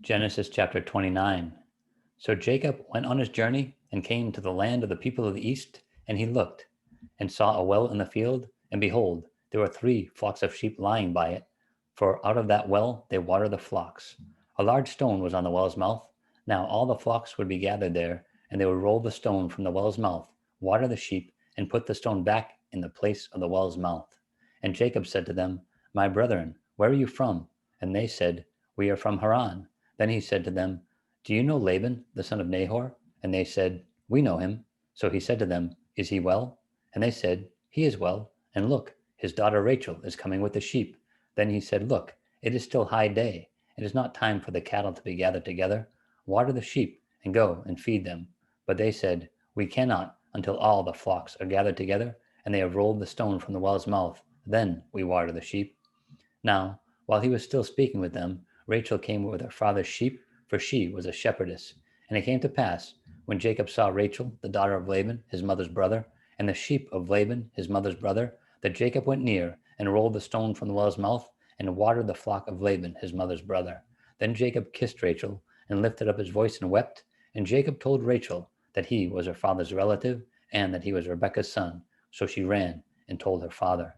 Genesis chapter 29. So Jacob went on his journey and came to the land of the people of the east, and he looked and saw a well in the field, and behold, there were 3 flocks of sheep lying by it, for out of that well they water the flocks. A large stone was on the well's mouth. Now all the flocks would be gathered there, and they would roll the stone from the well's mouth, water the sheep, and put the stone back in the place of the well's mouth. And Jacob said to them, My brethren, where are you from? And they said, We are from Haran. Then he said to them, Do you know Laban, the son of Nahor? And they said, We know him. So he said to them, Is he well? And they said, He is well. And look, his daughter Rachel is coming with the sheep. Then he said, Look, it is still high day. It is not time for the cattle to be gathered together. Water the sheep and go and feed them. But they said, We cannot until all the flocks are gathered together, and they have rolled the stone from the well's mouth. Then we water the sheep. Now, while he was still speaking with them, Rachel came with her father's sheep, for she was a shepherdess. And it came to pass, when Jacob saw Rachel, the daughter of Laban, his mother's brother, and the sheep of Laban, his mother's brother, that Jacob went near and rolled the stone from the well's mouth and watered the flock of Laban, his mother's brother. Then Jacob kissed Rachel and lifted up his voice and wept. And Jacob told Rachel that he was her father's relative and that he was Rebekah's son. So she ran and told her father.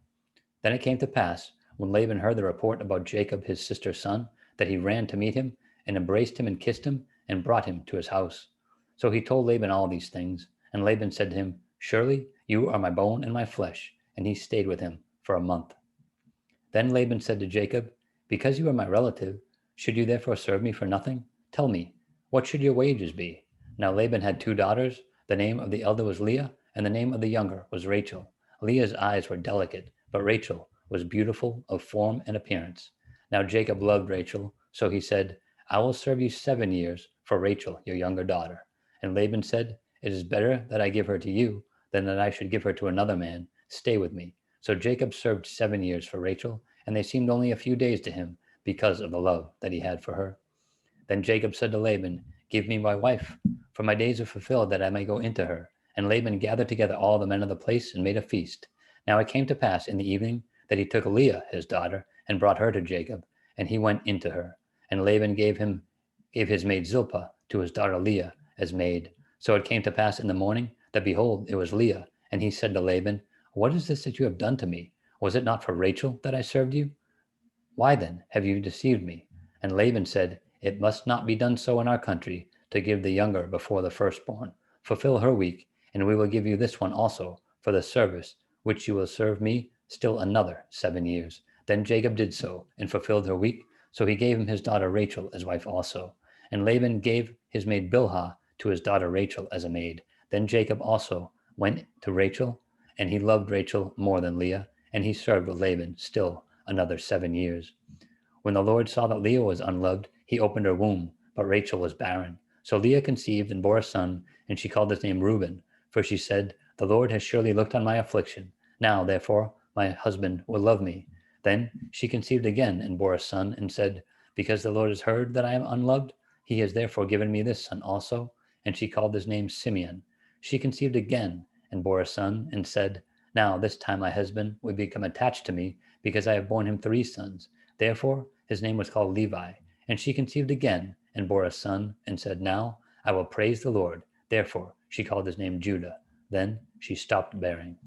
Then it came to pass, when Laban heard the report about Jacob his sister's son, that he ran to meet him, and embraced him and kissed him, and brought him to his house. So he told Laban all these things. And Laban said to him, Surely you are my bone and my flesh. And he stayed with him for a month. Then Laban said to Jacob, Because you are my relative, should you therefore serve me for nothing? Tell me, what should your wages be? Now Laban had 2 daughters. The name of the elder was Leah, and the name of the younger was Rachel. Leah's eyes were delicate, but Rachel was beautiful of form and appearance. Now Jacob loved Rachel, so he said, I will serve you 7 years for Rachel, your younger daughter. And Laban said, It is better that I give her to you than that I should give her to another man. Stay with me. So Jacob served 7 years for Rachel, and they seemed only a few days to him because of the love that he had for her. Then Jacob said to Laban, Give me my wife, for my days are fulfilled that I may go into her. And Laban gathered together all the men of the place and made a feast. Now it came to pass in the evening that he took Leah his daughter and brought her to Jacob, and he went into her. And Laban gave his maid Zilpah to his daughter Leah as maid. So it came to pass in the morning that behold, it was Leah. And he said to Laban, What is this that you have done to me? Was it not for Rachel that I served you? Why then have you deceived me? And Laban said, It must not be done so in our country, to give the younger before the firstborn. Fulfill her week, and we will give you this one also for the service which you will serve me still another 7 years. Then Jacob did so, and fulfilled her week. So he gave him his daughter Rachel as wife also. And Laban gave his maid Bilhah to his daughter Rachel as a maid. Then Jacob also went to Rachel, and he loved Rachel more than Leah, and he served with Laban still another 7 years. When the Lord saw that Leah was unloved, he opened her womb, but Rachel was barren. So Leah conceived and bore a son, and she called his name Reuben, for she said, The Lord has surely looked on my affliction. Now, therefore, my husband will love me. Then she conceived again and bore a son, and said, Because the Lord has heard that I am unloved, he has therefore given me this son also. And she called his name Simeon. She conceived again and bore a son, and said, Now this time my husband will become attached to me, because I have borne him 3 sons. Therefore his name was called Levi. And she conceived again and bore a son, and said, Now I will praise the Lord. Therefore she called his name Judah. Then she stopped bearing.